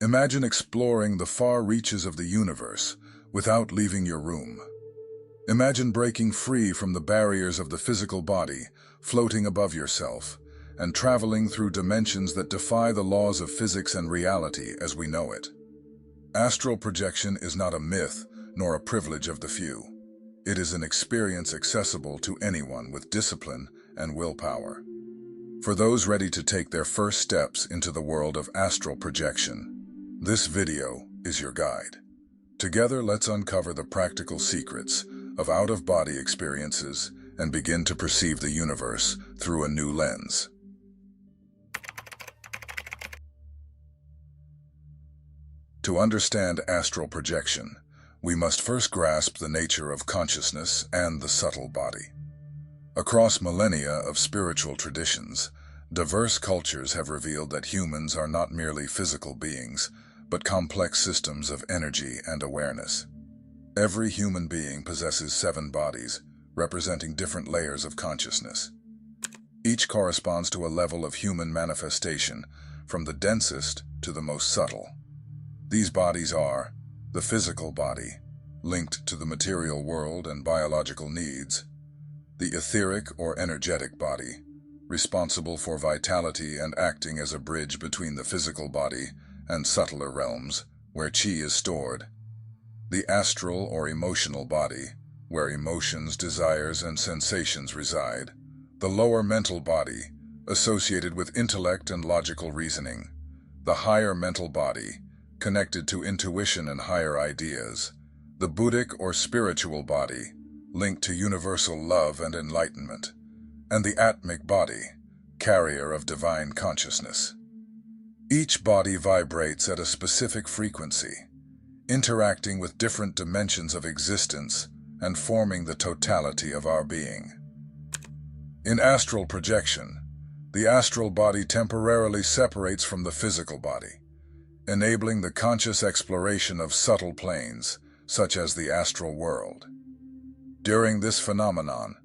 Imagine exploring the far reaches of the universe without leaving your room. Imagine breaking free from the barriers of the physical body, floating above yourself, and traveling through dimensions that defy the laws of physics and reality as we know it. Astral projection is not a myth nor a privilege of the few. It is an experience accessible to anyone with discipline and willpower. For those ready to take their first steps into the world of astral projection, this video is your guide. Together, let's uncover the practical secrets of out-of-body experiences and begin to perceive the universe through a new lens. To understand astral projection, we must first grasp the nature of consciousness and the subtle body. Across millennia of spiritual traditions, diverse cultures have revealed that humans are not merely physical beings, but complex systems of energy and awareness. Every human being possesses 7 bodies, representing different layers of consciousness. Each corresponds to a level of human manifestation, from the densest to the most subtle. These bodies are the physical body, linked to the material world and biological needs; the etheric or energetic body, responsible for vitality and acting as a bridge between the physical body and subtler realms, where chi is stored; the astral or emotional body, where emotions, desires, and sensations reside; the lower mental body, associated with intellect and logical reasoning; the higher mental body, connected to intuition and higher ideas; the Buddhic or spiritual body, linked to universal love and enlightenment; and the atmic body, carrier of divine consciousness. Each body vibrates at a specific frequency, interacting with different dimensions of existence and forming the totality of our being. In astral projection, the astral body temporarily separates from the physical body, enabling the conscious exploration of subtle planes, such as the astral world. During this phenomenon,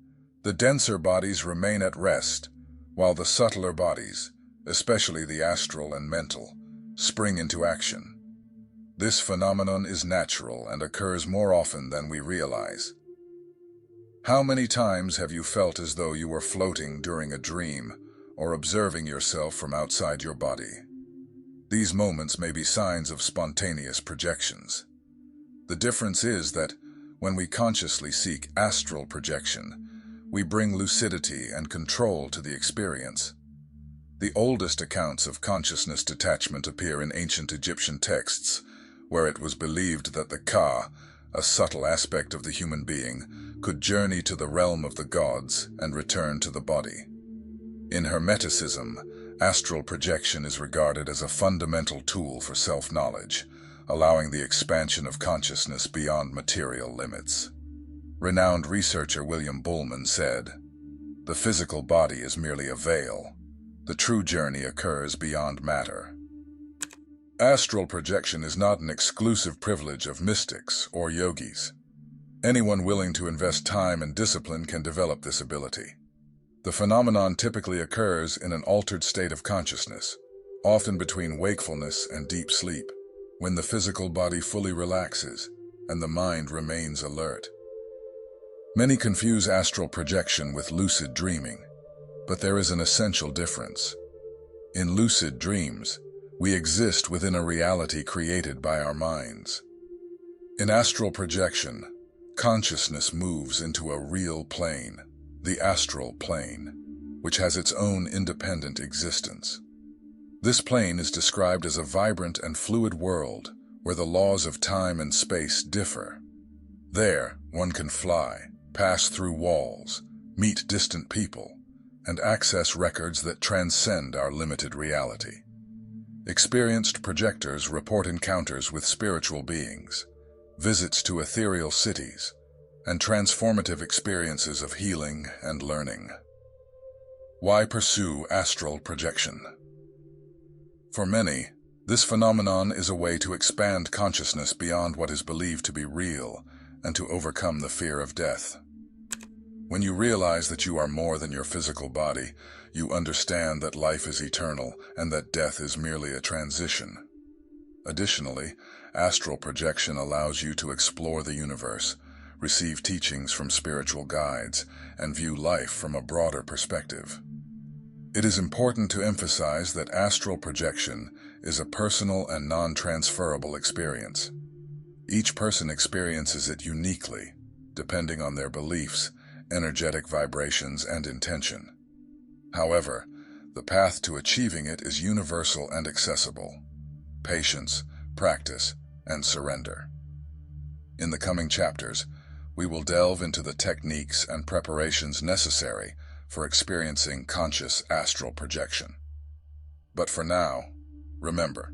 the denser bodies remain at rest, while the subtler bodies, especially the astral and mental, spring into action. This phenomenon is natural and occurs more often than we realize. How many times have you felt as though you were floating during a dream or observing yourself from outside your body? These moments may be signs of spontaneous projections. The difference is that when we consciously seek astral projection, we bring lucidity and control to the experience. The oldest accounts of consciousness detachment appear in ancient Egyptian texts, where it was believed that the Ka, a subtle aspect of the human being, could journey to the realm of the gods and return to the body. In Hermeticism, astral projection is regarded as a fundamental tool for self-knowledge, allowing the expansion of consciousness beyond material limits. Renowned researcher William Bullman said, "The physical body is merely a veil. The true journey occurs beyond matter." Astral projection is not an exclusive privilege of mystics or yogis. Anyone willing to invest time and discipline can develop this ability. The phenomenon typically occurs in an altered state of consciousness, often between wakefulness and deep sleep, when the physical body fully relaxes and the mind remains alert. Many confuse astral projection with lucid dreaming, but there is an essential difference. In lucid dreams, we exist within a reality created by our minds. In astral projection, consciousness moves into a real plane, the astral plane, which has its own independent existence. This plane is described as a vibrant and fluid world where the laws of time and space differ. There, one can fly, pass through walls, meet distant people, and access records that transcend our limited reality. Experienced projectors report encounters with spiritual beings, visits to ethereal cities, and transformative experiences of healing and learning. Why pursue astral projection? For many, this phenomenon is a way to expand consciousness beyond what is believed to be real and to overcome the fear of death. When you realize that you are more than your physical body, you understand that life is eternal and that death is merely a transition. Additionally, astral projection allows you to explore the universe, receive teachings from spiritual guides, and view life from a broader perspective. It is important to emphasize that astral projection is a personal and non-transferable experience. Each person experiences it uniquely, depending on their beliefs, energetic vibrations, and intention. However, the path to achieving it is universal and accessible. Patience, practice, and surrender. In the coming chapters, we will delve into the techniques and preparations necessary for experiencing conscious astral projection. But for now, remember,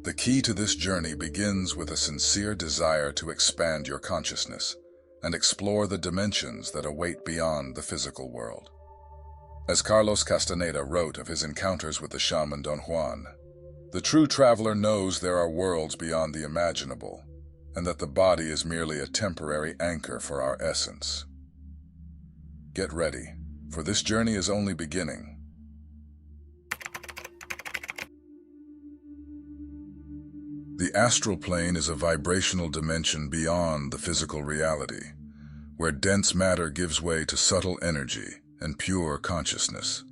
the key to this journey begins with a sincere desire to expand your consciousness and explore the dimensions that await beyond the physical world. As Carlos Castaneda wrote of his encounters with the shaman Don Juan, the true traveler knows there are worlds beyond the imaginable, and that the body is merely a temporary anchor for our essence. Get ready, for this journey is only beginning. The astral plane is a vibrational dimension beyond the physical reality, where dense matter gives way to subtle energy and pure consciousness.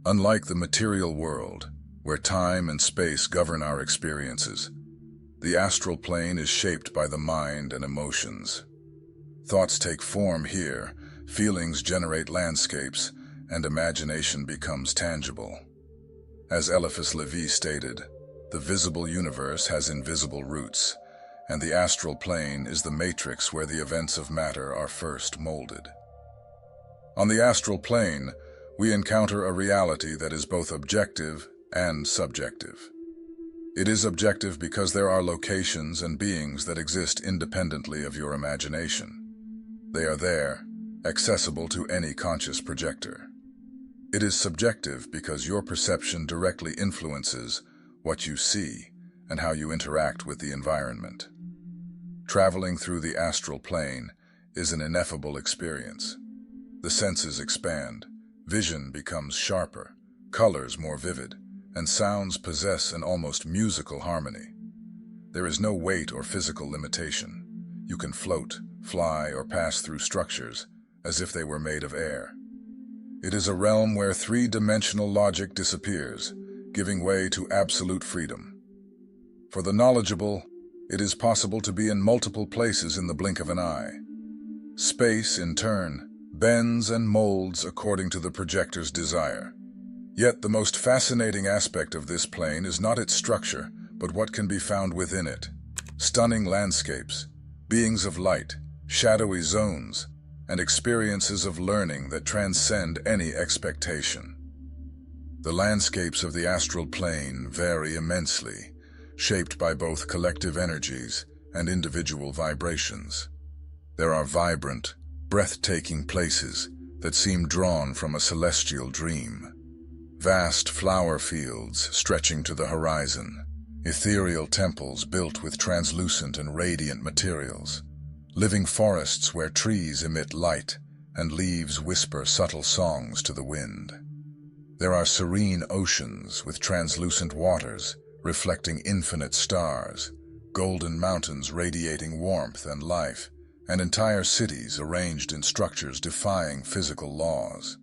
Unlike the material world, where time and space govern our experiences, the astral plane is shaped by the mind and emotions. Thoughts take form here, feelings generate landscapes, and imagination becomes tangible. As Eliphas Levi stated, the visible universe has invisible roots, and the astral plane is the matrix where the events of matter are first molded. On the astral plane, we encounter a reality that is both objective and subjective. It is objective because there are locations and beings that exist independently of your imagination. They are there, accessible to any conscious projector. It is subjective because your perception directly influences what you see and how you interact with the environment. Traveling through the astral plane is an ineffable experience. The senses expand, vision becomes sharper, colors more vivid, and sounds possess an almost musical harmony. There is no weight or physical limitation. You can float, fly, or pass through structures as if they were made of air. It is a realm where three-dimensional logic disappears, giving way to absolute freedom. For the knowledgeable, it is possible to be in multiple places in the blink of an eye. Space, in turn, bends and molds according to the projector's desire. Yet the most fascinating aspect of this plane is not its structure, but what can be found within it. Stunning landscapes, beings of light, shadowy zones, and experiences of learning that transcend any expectation. The landscapes of the astral plane vary immensely, shaped by both collective energies and individual vibrations. There are vibrant, breathtaking places that seem drawn from a celestial dream. Vast flower fields stretching to the horizon, ethereal temples built with translucent and radiant materials, living forests where trees emit light and leaves whisper subtle songs to the wind. There are serene oceans with translucent waters reflecting infinite stars, golden mountains radiating warmth and life, and entire cities arranged in structures defying physical laws.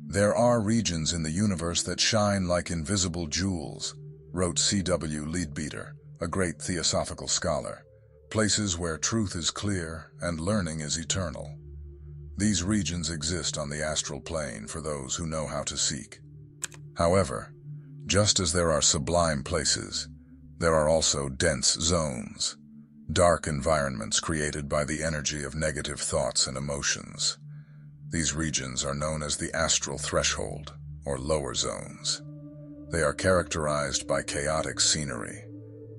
There are regions in the universe that shine like invisible jewels, wrote C.W. Leadbeater, a great theosophical scholar, places where truth is clear and learning is eternal. These regions exist on the astral plane for those who know how to seek. However, just as there are sublime places, there are also dense zones, dark environments created by the energy of negative thoughts and emotions. These regions are known as the astral threshold, or lower zones. They are characterized by chaotic scenery,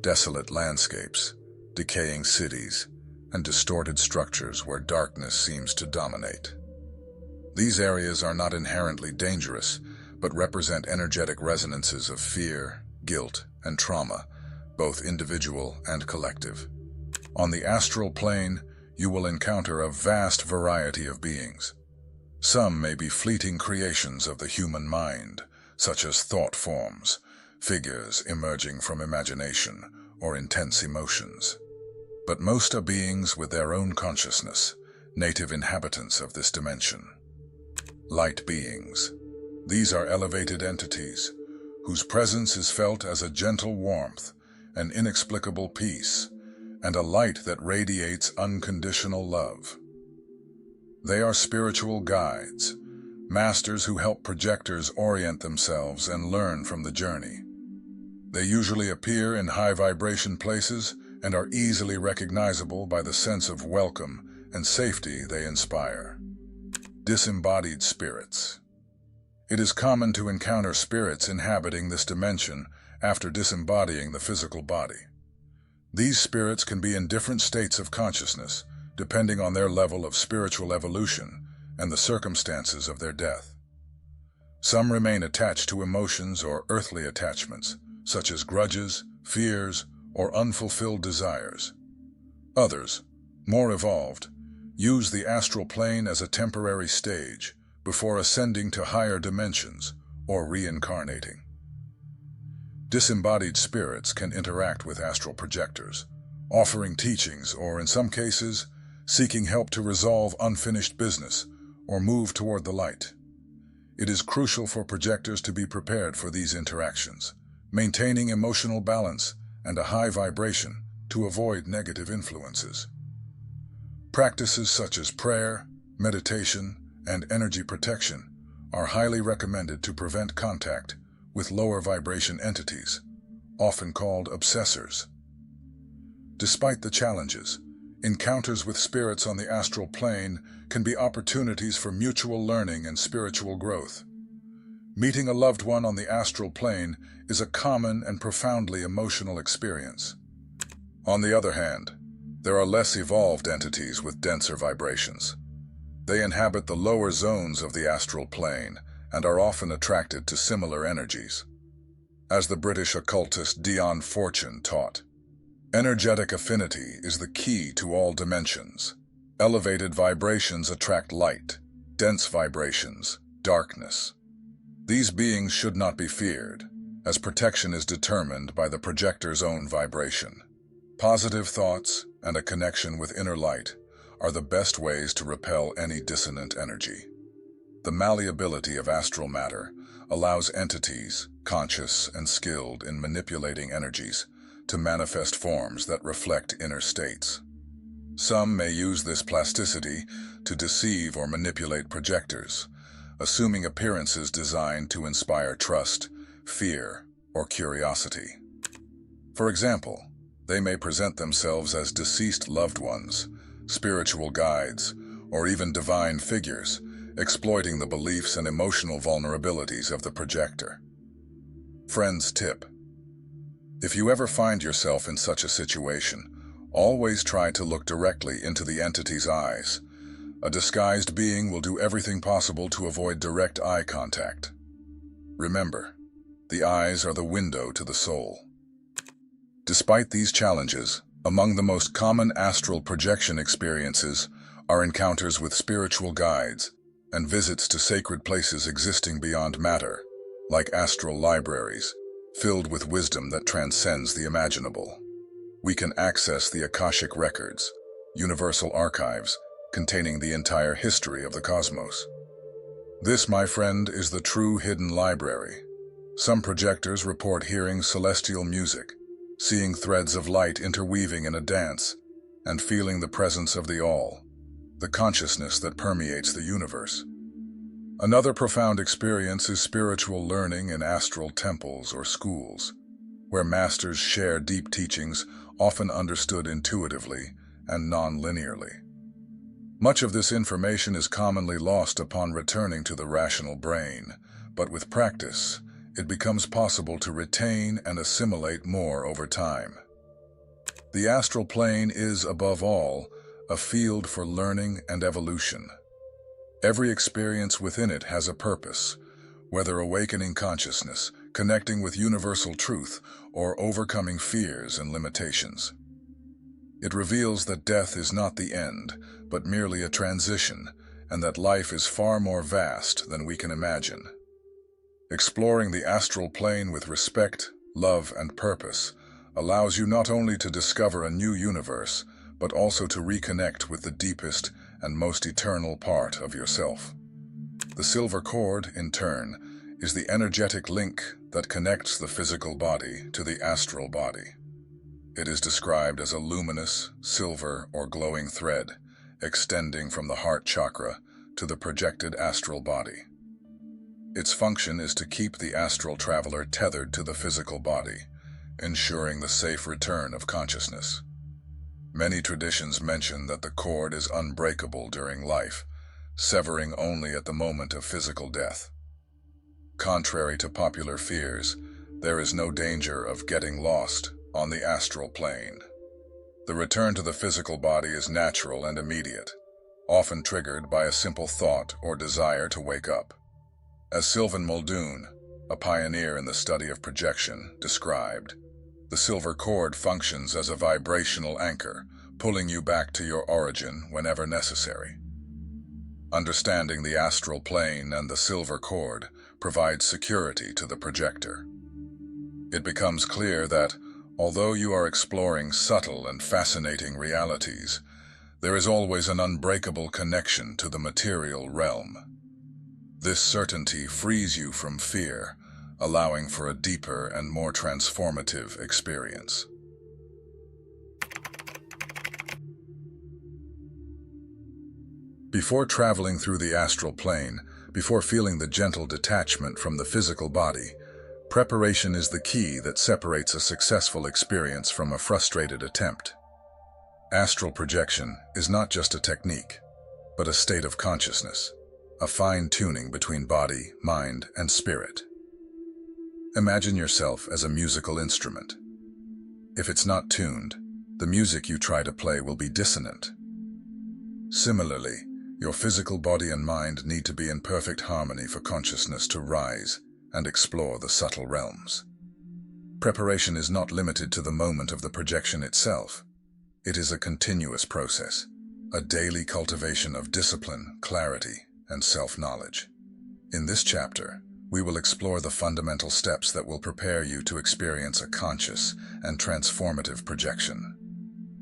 desolate landscapes, decaying cities, and distorted structures where darkness seems to dominate. These areas are not inherently dangerous, but represent energetic resonances of fear, guilt, and trauma, both individual and collective. On the astral plane, you will encounter a vast variety of beings. Some may be fleeting creations of the human mind, such as thought forms, figures emerging from imagination or intense emotions. But most are beings with their own consciousness, native inhabitants of this dimension. Light beings. These are elevated entities, whose presence is felt as a gentle warmth, an inexplicable peace, and a light that radiates unconditional love. They are spiritual guides, masters who help projectors orient themselves and learn from the journey. They usually appear in high-vibration places and are easily recognizable by the sense of welcome and safety they inspire. Disembodied spirits. It is common to encounter spirits inhabiting this dimension after disembodying the physical body. These spirits can be in different states of consciousness, depending on their level of spiritual evolution and the circumstances of their death. Some remain attached to emotions or earthly attachments, such as grudges, fears, or unfulfilled desires. Others, more evolved, use the astral plane as a temporary stage before ascending to higher dimensions or reincarnating. Disembodied spirits can interact with astral projectors, offering teachings or, in some cases, seeking help to resolve unfinished business or move toward the light. It is crucial for projectors to be prepared for these interactions, maintaining emotional balance and a high vibration to avoid negative influences. Practices such as prayer, meditation, and energy protection are highly recommended to prevent contact with lower vibration entities, often called obsessors. Despite the challenges, encounters with spirits on the astral plane can be opportunities for mutual learning and spiritual growth. Meeting a loved one on the astral plane is a common and profoundly emotional experience. On the other hand, there are less evolved entities with denser vibrations. They inhabit the lower zones of the astral plane and are often attracted to similar energies. As the British occultist Dion Fortune taught, energetic affinity is the key to all dimensions. Elevated vibrations attract light, dense vibrations, darkness. These beings should not be feared, as protection is determined by the projector's own vibration. Positive thoughts and a connection with inner light are the best ways to repel any dissonant energy. The malleability of astral matter allows entities, conscious and skilled in manipulating energies, to manifest forms that reflect inner states. Some may use this plasticity to deceive or manipulate projectors, assuming appearances designed to inspire trust, fear, or curiosity. For example, they may present themselves as deceased loved ones, spiritual guides, or even divine figures, exploiting the beliefs and emotional vulnerabilities of the projector. Friend's tip: if you ever find yourself in such a situation, always try to look directly into the entity's eyes. A disguised being will do everything possible to avoid direct eye contact. Remember, the eyes are the window to the soul. Despite these challenges, among the most common astral projection experiences are encounters with spiritual guides and visits to sacred places existing beyond matter, like astral libraries, filled with wisdom that transcends the imaginable. We can access the Akashic records, universal archives, containing the entire history of the cosmos. This, my friend, is the true hidden library. Some projectors report hearing celestial music, seeing threads of light interweaving in a dance, and feeling the presence of the All, the consciousness that permeates the universe. Another profound experience is spiritual learning in astral temples or schools, where masters share deep teachings often understood intuitively and non-linearly. Much of this information is commonly lost upon returning to the rational brain, but with practice, it becomes possible to retain and assimilate more over time. The astral plane is, above all, a field for learning and evolution. Every experience within it has a purpose, whether awakening consciousness, connecting with universal truth, or overcoming fears and limitations. It reveals that death is not the end, but merely a transition, and that life is far more vast than we can imagine. Exploring the astral plane with respect, love, and purpose allows you not only to discover a new universe, but also to reconnect with the deepest and most eternal part of yourself. The silver cord, in turn, is the energetic link that connects the physical body to the astral body. It is described as a luminous, silver, or glowing thread, extending from the heart chakra to the projected astral body. Its function is to keep the astral traveler tethered to the physical body, ensuring the safe return of consciousness. Many traditions mention that the cord is unbreakable during life, severing only at the moment of physical death. Contrary to popular fears, there is no danger of getting lost on the astral plane. The return to the physical body is natural and immediate, often triggered by a simple thought or desire to wake up. As Sylvan Muldoon, a pioneer in the study of projection, described, the silver cord functions as a vibrational anchor, pulling you back to your origin whenever necessary. Understanding the astral plane and the silver cord provides security to the projector. It becomes clear that, although you are exploring subtle and fascinating realities, there is always an unbreakable connection to the material realm. This certainty frees you from fear, allowing for a deeper and more transformative experience. Before traveling through the astral plane, before feeling the gentle detachment from the physical body, preparation is the key that separates a successful experience from a frustrated attempt. Astral projection is not just a technique, but a state of consciousness, a fine-tuning between body, mind, and spirit. Imagine yourself as a musical instrument. If it's not tuned, the music you try to play will be dissonant. Similarly, your physical body and mind need to be in perfect harmony for consciousness to rise and explore the subtle realms. Preparation is not limited to the moment of the projection itself. It is a continuous process, a daily cultivation of discipline, clarity, and self-knowledge. In this chapter, we will explore the fundamental steps that will prepare you to experience a conscious and transformative projection.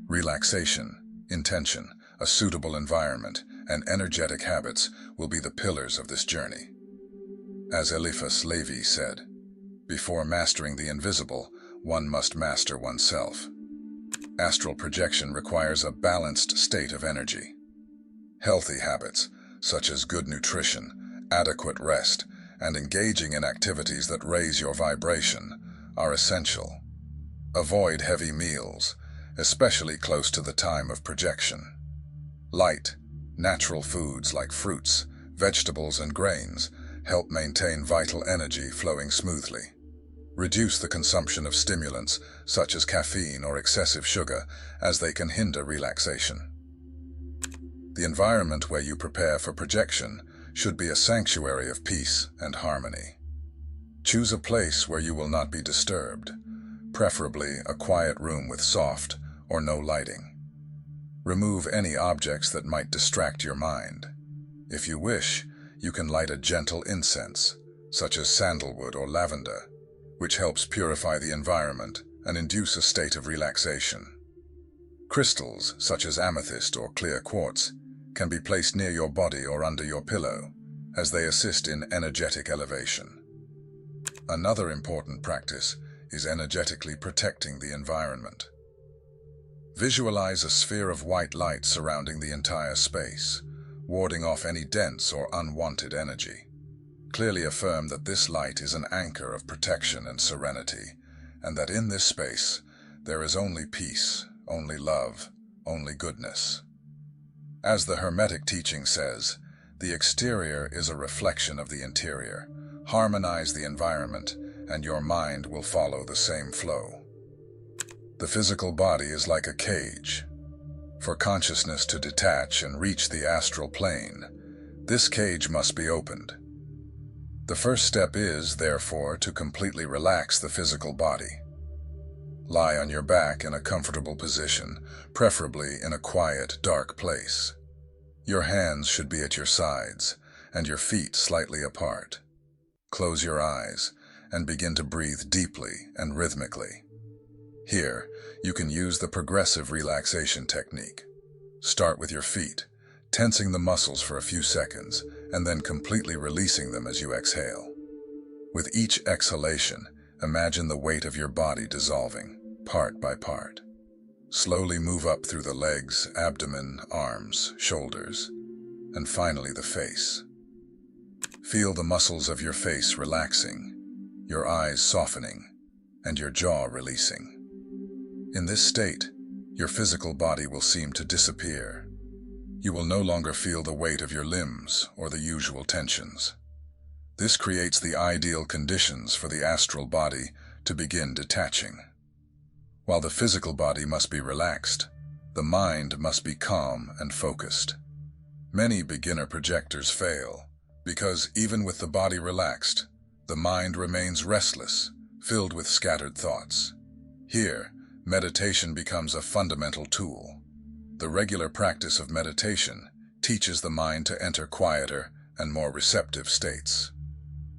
Relaxation, intention, a suitable environment, and energetic habits will be the pillars of this journey. As Eliphas Levi said, before mastering the invisible, one must master oneself. Astral projection requires a balanced state of energy. Healthy habits, such as good nutrition, adequate rest, and engaging in activities that raise your vibration, are essential. Avoid heavy meals, especially close to the time of projection. Light, natural foods like fruits, vegetables, and grains help maintain vital energy flowing smoothly. Reduce the consumption of stimulants, such as caffeine or excessive sugar, as they can hinder relaxation. The environment where you prepare for projection should be a sanctuary of peace and harmony. Choose a place where you will not be disturbed, preferably a quiet room with soft or no lighting. Remove any objects that might distract your mind. If you wish, you can light a gentle incense, such as sandalwood or lavender, which helps purify the environment and induce a state of relaxation. Crystals, such as amethyst or clear quartz, can be placed near your body or under your pillow, as they assist in energetic elevation. Another important practice is energetically protecting the environment. Visualize a sphere of white light surrounding the entire space, warding off any dense or unwanted energy. Clearly affirm that this light is an anchor of protection and serenity, and that in this space there is only peace, only love, only goodness. As the Hermetic teaching says, the exterior is a reflection of the interior. Harmonize the environment, and your mind will follow the same flow. The physical body is like a cage. For consciousness to detach and reach the astral plane, this cage must be opened. The first step is, therefore, to completely relax the physical body. Lie on your back in a comfortable position, preferably in a quiet, dark place. Your hands should be at your sides, and your feet slightly apart. Close your eyes and begin to breathe deeply and rhythmically. Here, you can use the progressive relaxation technique. Start with your feet, tensing the muscles for a few seconds, and then completely releasing them as you exhale. With each exhalation, imagine the weight of your body dissolving, part by part. Slowly move up through the legs, abdomen, arms, shoulders, and finally the face. Feel the muscles of your face relaxing, your eyes softening, and your jaw releasing. In this state, your physical body will seem to disappear. You will no longer feel the weight of your limbs or the usual tensions. This creates the ideal conditions for the astral body to begin detaching. While the physical body must be relaxed, the mind must be calm and focused. Many beginner projectors fail because even with the body relaxed, the mind remains restless, filled with scattered thoughts. Here, meditation becomes a fundamental tool. The regular practice of meditation teaches the mind to enter quieter and more receptive states.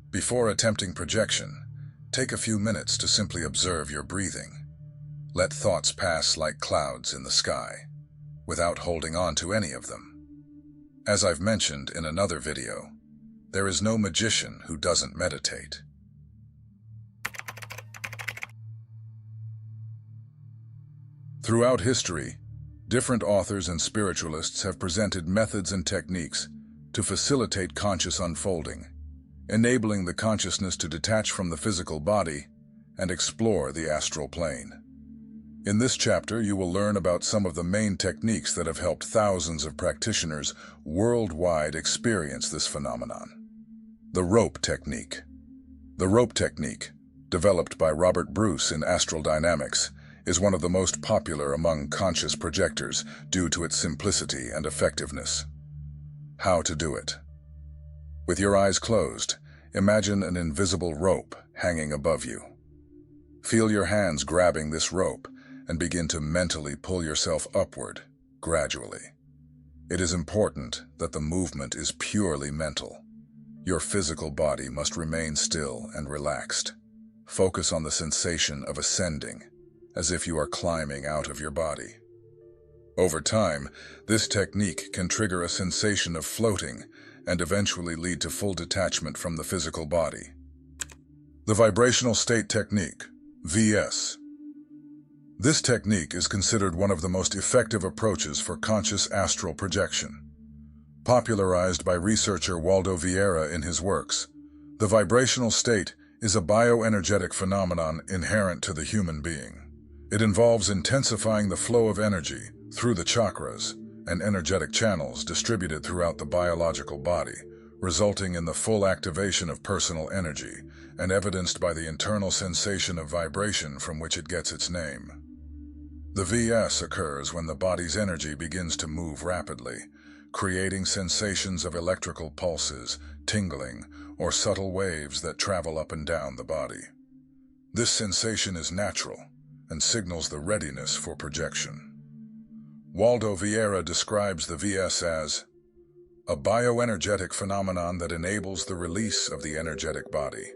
Before attempting projection, take a few minutes to simply observe your breathing. Let thoughts pass like clouds in the sky, without holding on to any of them. As I've mentioned in another video, there is no magician who doesn't meditate. Throughout history, different authors and spiritualists have presented methods and techniques to facilitate conscious unfolding, enabling the consciousness to detach from the physical body and explore the astral plane. In this chapter, you will learn about some of the main techniques that have helped thousands of practitioners worldwide experience this phenomenon. The rope technique. The rope technique, developed by Robert Bruce in Astral Dynamics, is one of the most popular among conscious projectors due to its simplicity and effectiveness. How to do it. With your eyes closed, imagine an invisible rope hanging above you. Feel your hands grabbing this rope and begin to mentally pull yourself upward, gradually. It is important that the movement is purely mental. Your physical body must remain still and relaxed. Focus on the sensation of ascending, as if you are climbing out of your body. Over time, this technique can trigger a sensation of floating and eventually lead to full detachment from the physical body. The vibrational state technique, VS. This technique is considered one of the most effective approaches for conscious astral projection. Popularized by researcher Waldo Vieira in his works, the vibrational state is a bioenergetic phenomenon inherent to the human being. It involves intensifying the flow of energy through the chakras and energetic channels distributed throughout the biological body, resulting in the full activation of personal energy and evidenced by the internal sensation of vibration from which it gets its name. The VS occurs when the body's energy begins to move rapidly, creating sensations of electrical pulses, tingling, or subtle waves that travel up and down the body. This sensation is natural and signals the readiness for projection. Waldo Vieira describes the VS as a bioenergetic phenomenon that enables the release of the energetic body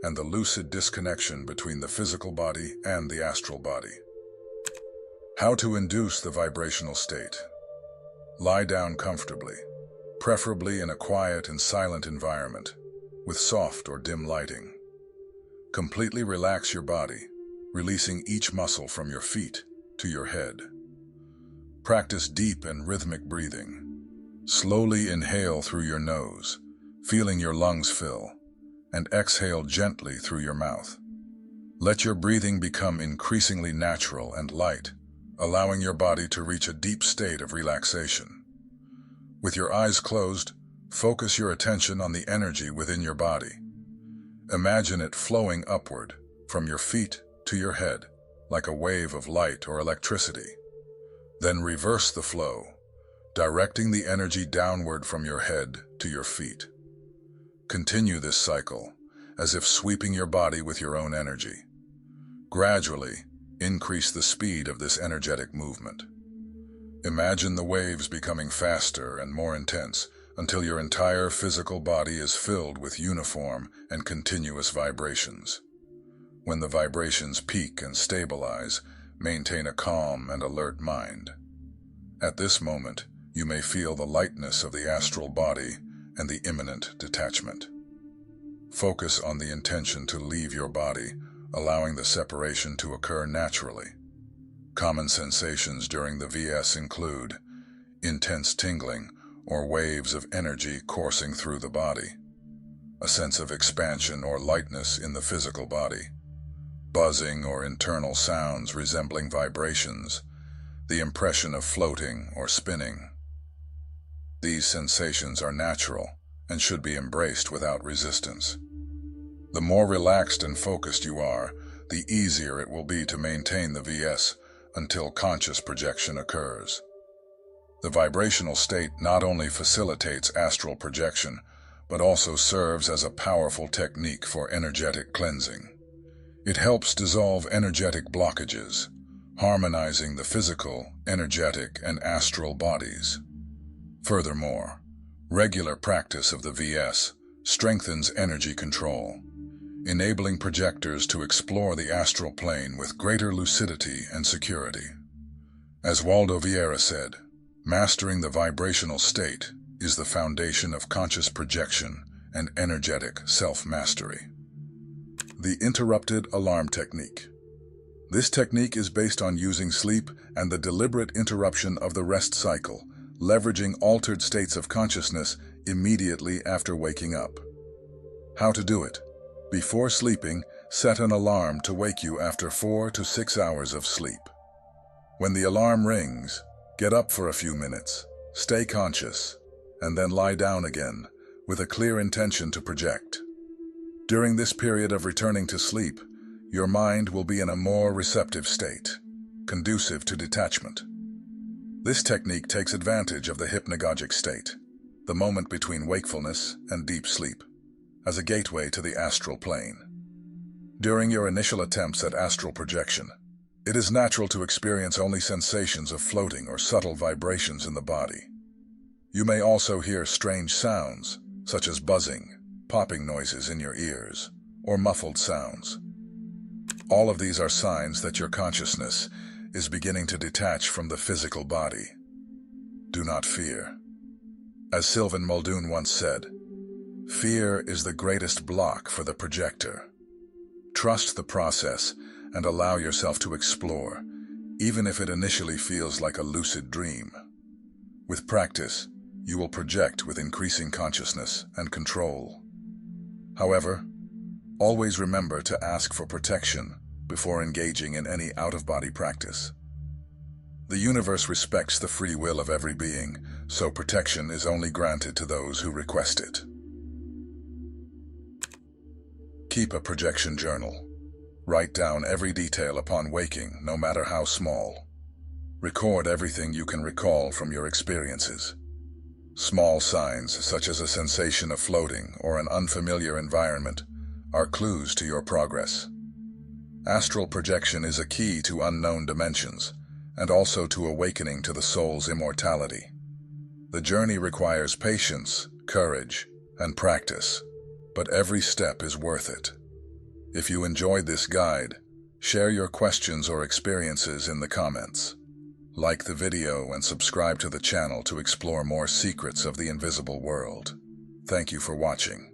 and the lucid disconnection between the physical body and the astral body. How to induce the vibrational state. Lie down comfortably, preferably in a quiet and silent environment, with soft or dim lighting. Completely relax your body, releasing each muscle from your feet to your head. Practice deep and rhythmic breathing. Slowly inhale through your nose, feeling your lungs fill, and exhale gently through your mouth. Let your breathing become increasingly natural and light, allowing your body to reach a deep state of relaxation. With your eyes closed, focus your attention on the energy within your body. Imagine it flowing upward, from your feet to your head, like a wave of light or electricity. Then reverse the flow, directing the energy downward from your head to your feet. Continue this cycle, as if sweeping your body with your own energy. Gradually, increase the speed of this energetic movement. Imagine the waves becoming faster and more intense, until your entire physical body is filled with uniform and continuous vibrations. When the vibrations peak and stabilize, maintain a calm and alert mind. At this moment, you may feel the lightness of the astral body and the imminent detachment. Focus on the intention to leave your body, allowing the separation to occur naturally. Common sensations during the VS include intense tingling or waves of energy coursing through the body, a sense of expansion or lightness in the physical body, buzzing or internal sounds resembling vibrations, the impression of floating or spinning. These sensations are natural and should be embraced without resistance. The more relaxed and focused you are, the easier it will be to maintain the VS until conscious projection occurs. The vibrational state not only facilitates astral projection, but also serves as a powerful technique for energetic cleansing. It helps dissolve energetic blockages, harmonizing the physical, energetic, and astral bodies. Furthermore, regular practice of the VS strengthens energy control, enabling projectors to explore the astral plane with greater lucidity and security. As Waldo Vieira said, mastering the vibrational state is the foundation of conscious projection and energetic self-mastery. The interrupted alarm technique. This technique is based on using sleep and the deliberate interruption of the rest cycle, leveraging altered states of consciousness immediately after waking up. How to do it? Before sleeping, set an alarm to wake you after 4 to 6 hours of sleep. When the alarm rings, get up for a few minutes, stay conscious, and then lie down again with a clear intention to project. During this period of returning to sleep, your mind will be in a more receptive state, conducive to detachment. This technique takes advantage of the hypnagogic state, the moment between wakefulness and deep sleep, as a gateway to the astral plane. During your initial attempts at astral projection, it is natural to experience only sensations of floating or subtle vibrations in the body. You may also hear strange sounds, such as buzzing, popping noises in your ears, or muffled sounds. All of these are signs that your consciousness is beginning to detach from the physical body. Do not fear. As Sylvain Muldoon once said, fear is the greatest block for the projector. Trust the process and allow yourself to explore, even if it initially feels like a lucid dream. With practice, you will project with increasing consciousness and control. However, always remember to ask for protection before engaging in any out-of-body practice. The universe respects the free will of every being, so protection is only granted to those who request it. Keep a projection journal. Write down every detail upon waking, no matter how small. Record everything you can recall from your experiences. Small signs, such as a sensation of floating or an unfamiliar environment, are clues to your progress. Astral projection is a key to unknown dimensions, and also to awakening to the soul's immortality. The journey requires patience, courage, and practice, but every step is worth it. If you enjoyed this guide, share your questions or experiences in the comments. Like the video and subscribe to the channel to explore more secrets of the invisible world. Thank you for watching.